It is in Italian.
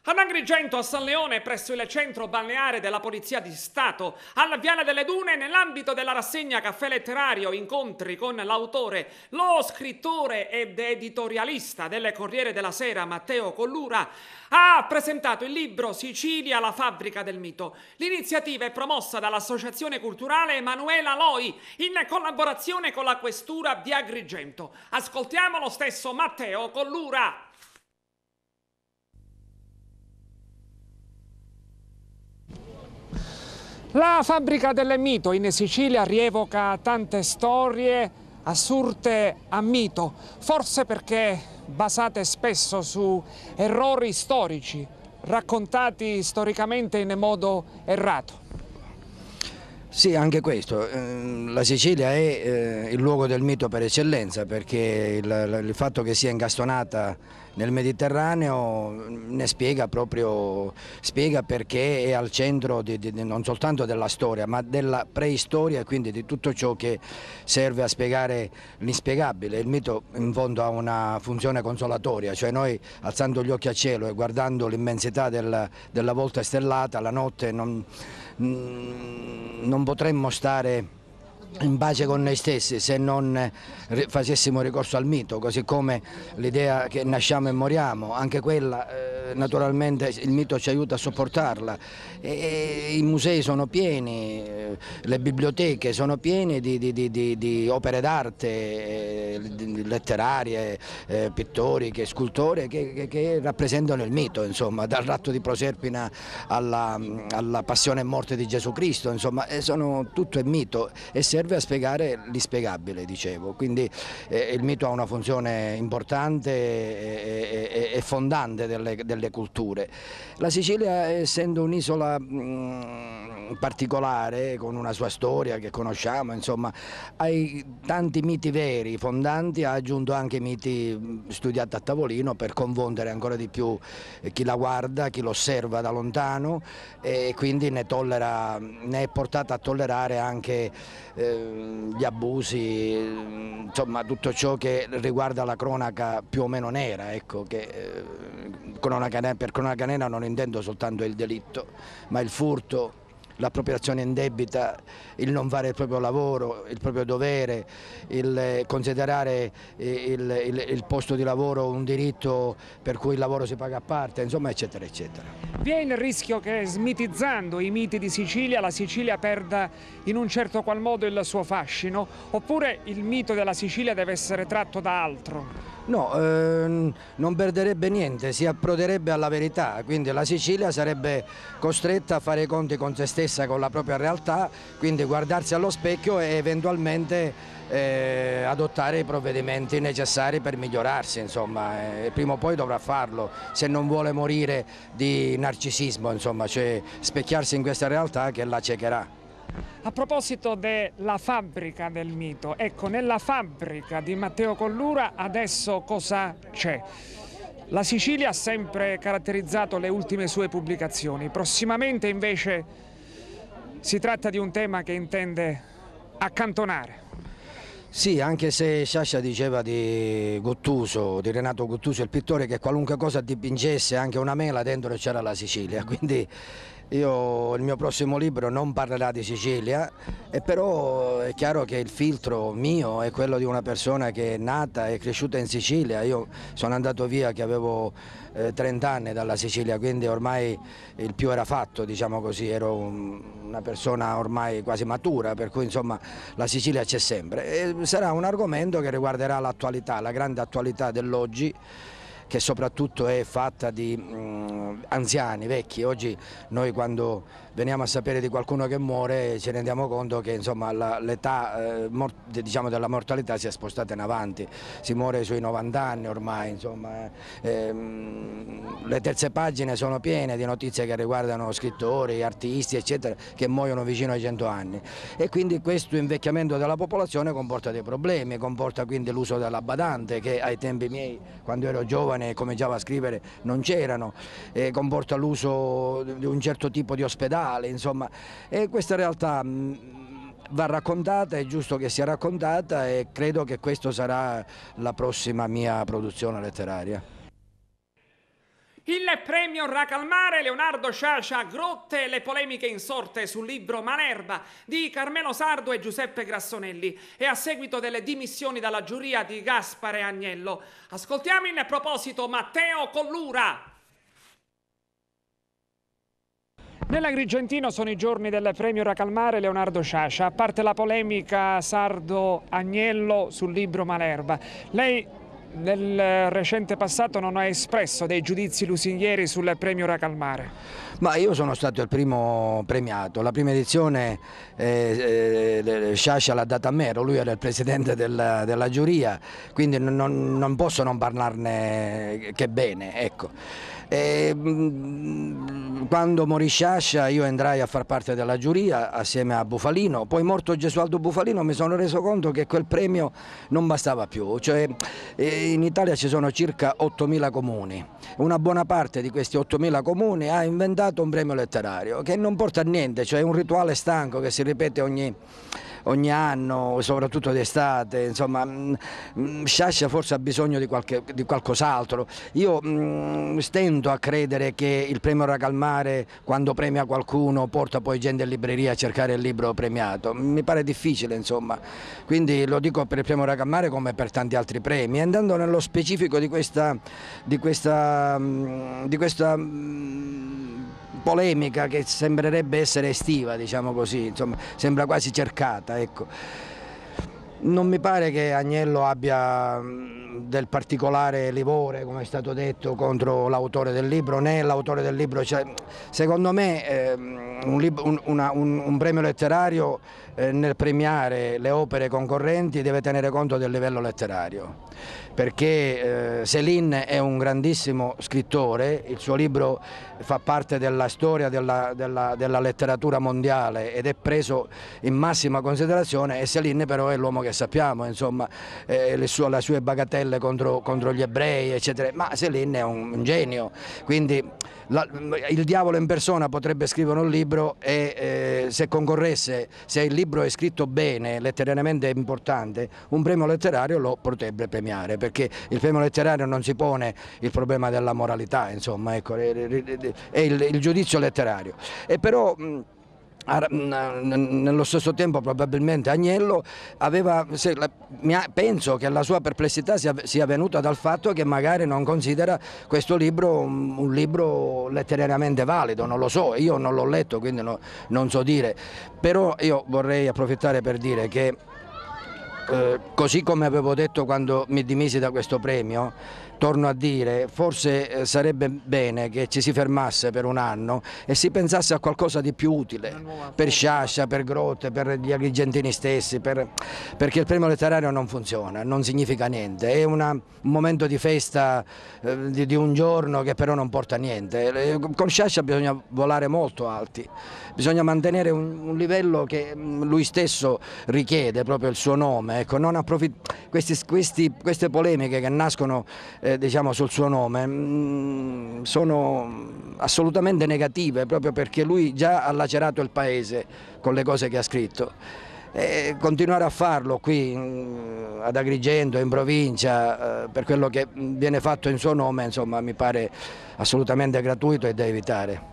Ad Agrigento, a San Leone, presso il centro balneare della Polizia di Stato, alla Viale delle Dune, nell'ambito della rassegna Caffè Letterario, incontri con l'autore, lo scrittore ed editorialista del Corriere della Sera, Matteo Collura, ha presentato il libro Sicilia, la fabbrica del mito. L'iniziativa è promossa dall'Associazione Culturale Emanuela Loi, in collaborazione con la Questura di Agrigento. Ascoltiamo lo stesso Matteo Collura. La fabbrica del mito in Sicilia rievoca tante storie assurte a mito, forse perché basate spesso su errori storici, raccontati storicamente in modo errato. Sì, anche questo. La Sicilia è il luogo del mito per eccellenza, perché il fatto che sia incastonata nel Mediterraneo ne spiega perché è al centro non soltanto della storia, ma della preistoria e quindi di tutto ciò che serve a spiegare l'inspiegabile. Il mito in fondo ha una funzione consolatoria, cioè noi alzando gli occhi al cielo e guardando l'immensità della volta stellata, la notte non potremmo stare in pace con noi stessi se non facessimo ricorso al mito, così come l'idea che nasciamo e moriamo, anche quella naturalmente il mito ci aiuta a sopportarla. E i musei sono pieni, le biblioteche sono piene di opere d'arte, letterarie, pittoriche, scultoree che rappresentano il mito, insomma, dal ratto di Proserpina alla passione e morte di Gesù Cristo, insomma, tutto è mito e serve a spiegare l'inspiegabile, dicevo. Quindi il mito ha una funzione importante e fondante delle culture. La Sicilia, essendo un'isola particolare, con una sua storia che conosciamo, insomma, ai tanti miti veri, fondanti, ha aggiunto anche miti studiati a tavolino per confondere ancora di più chi la guarda, chi lo osserva da lontano, e quindi ne è portata a tollerare anche gli abusi, insomma tutto ciò che riguarda la cronaca più o meno nera, ecco, per cronaca nera non intendo soltanto il delitto, ma il furto, l'appropriazione indebita, il non fare il proprio lavoro, il proprio dovere, il considerare il posto di lavoro un diritto per cui il lavoro si paga a parte, insomma, eccetera, eccetera. Vi è il rischio che, smitizzando i miti di Sicilia, la Sicilia perda in un certo qual modo il suo fascino, oppure il mito della Sicilia deve essere tratto da altro? No, non perderebbe niente, si approderebbe alla verità, quindi la Sicilia sarebbe costretta a fare i conti con se stessa, con la propria realtà, quindi guardarsi allo specchio e eventualmente adottare i provvedimenti necessari per migliorarsi, insomma, prima o poi dovrà farlo, se non vuole morire di narcisismo, insomma, cioè specchiarsi in questa realtà che la ciecherà. A proposito della fabbrica del mito, ecco, nella fabbrica di Matteo Collura adesso cosa c'è? La Sicilia ha sempre caratterizzato le ultime sue pubblicazioni, prossimamente invece si tratta di un tema che intende accantonare. Sì, anche se Sciascia diceva di Gottuso, di Renato Gottuso, il pittore, che qualunque cosa dipingesse, anche una mela, dentro c'era la Sicilia, quindi il mio prossimo libro non parlerà di Sicilia, però è chiaro che il filtro mio è quello di una persona che è nata e cresciuta in Sicilia. Io sono andato via che avevo 30 anni dalla Sicilia, quindi ormai il più era fatto, diciamo così, ero una persona ormai quasi matura, per cui insomma la Sicilia c'è sempre. E sarà un argomento che riguarderà l'attualità, la grande attualità dell'oggi, che soprattutto è fatta di anziani, vecchi. Oggi noi quando veniamo a sapere di qualcuno che muore ci rendiamo conto che l'età diciamo, della mortalità si è spostata in avanti, si muore sui 90 anni ormai, insomma. Le terze pagine sono piene di notizie che riguardano scrittori, artisti, eccetera, che muoiono vicino ai 100 anni, e quindi questo invecchiamento della popolazione comporta dei problemi, comporta quindi l'uso della badante, che ai tempi miei, quando ero giovane e cominciavo a scrivere, non c'erano, comporta l'uso di un certo tipo di ospedale, insomma, e questa realtà va raccontata, è giusto che sia raccontata, e credo che questa sarà la prossima mia produzione letteraria. Il premio Racalmare Leonardo Sciascia Grotte e le polemiche insorte sul libro Malerba di Carmelo Sardo e Giuseppe Grassonelli e a seguito delle dimissioni dalla giuria di Gaspare Agnello. Ascoltiamo in proposito Matteo Collura. Nell'Agrigentino sono i giorni del premio Racalmare Leonardo Sciascia, a parte la polemica Sardo-Agnello sul libro Malerba. Lei nel recente passato non ha espresso dei giudizi lusinghieri sul premio Racalmare. Ma io sono stato il primo premiato, la prima edizione Sciascia l'ha data a me, lui era il presidente della giuria, quindi non posso non parlarne che bene, ecco. Quando morì Sciascia io entrai a far parte della giuria assieme a Bufalino, poi morto Gesualdo Bufalino mi sono reso conto che quel premio non bastava più, cioè in Italia ci sono circa 8.000 comuni, una buona parte di questi 8.000 comuni ha inventato un premio letterario che non porta a niente, cioè è un rituale stanco che si ripete ogni anno, soprattutto d'estate, insomma Sciascia forse ha bisogno di qualcos'altro. Io stento a credere che il premio Racalmare quando premia qualcuno porta poi gente in libreria a cercare il libro premiato, mi pare difficile insomma, quindi lo dico per il premio Racalmare come per tanti altri premi. Andando nello specifico di questa polemica che sembrerebbe essere estiva, diciamo così, insomma, sembra quasi cercata, ecco. Non mi pare che Agnello abbia del particolare livore, come è stato detto, contro l'autore del libro, né l'autore del libro. Cioè, secondo me un premio letterario nel premiare le opere concorrenti deve tenere conto del livello letterario, perché Céline è un grandissimo scrittore, il suo libro fa parte della storia della letteratura mondiale ed è preso in massima considerazione, e Céline però è l'uomo che sappiamo, insomma, le sue bagatelle contro gli ebrei, eccetera, ma Céline è un genio, quindi il diavolo in persona potrebbe scrivere un libro e se concorresse, se il libro è scritto bene, letterariamente importante, un premio letterario lo potrebbe premiare, perché il premio letterario non si pone il problema della moralità, insomma, ecco, è il giudizio letterario. E però nello stesso tempo probabilmente Agnello penso che la sua perplessità sia venuta dal fatto che magari non considera questo libro un libro letterariamente valido, non lo so, io non l'ho letto quindi non so dire, però io vorrei approfittare per dire che così come avevo detto quando mi dimisi da questo premio, torno a dire, forse sarebbe bene che ci si fermasse per un anno e si pensasse a qualcosa di più utile per Sciascia, per Grotte, per gli agrigentini stessi, perché il premio letterario non funziona, non significa niente, è un momento di festa di un giorno che però non porta a niente. Con Sciascia bisogna volare molto alti, bisogna mantenere un livello che lui stesso richiede, proprio il suo nome, ecco, non queste polemiche che nascono diciamo sul suo nome sono assolutamente negative, proprio perché lui già ha lacerato il paese con le cose che ha scritto. E continuare a farlo qui ad Agrigento, in provincia, per quello che viene fatto in suo nome, insomma, mi pare assolutamente gratuito e da evitare.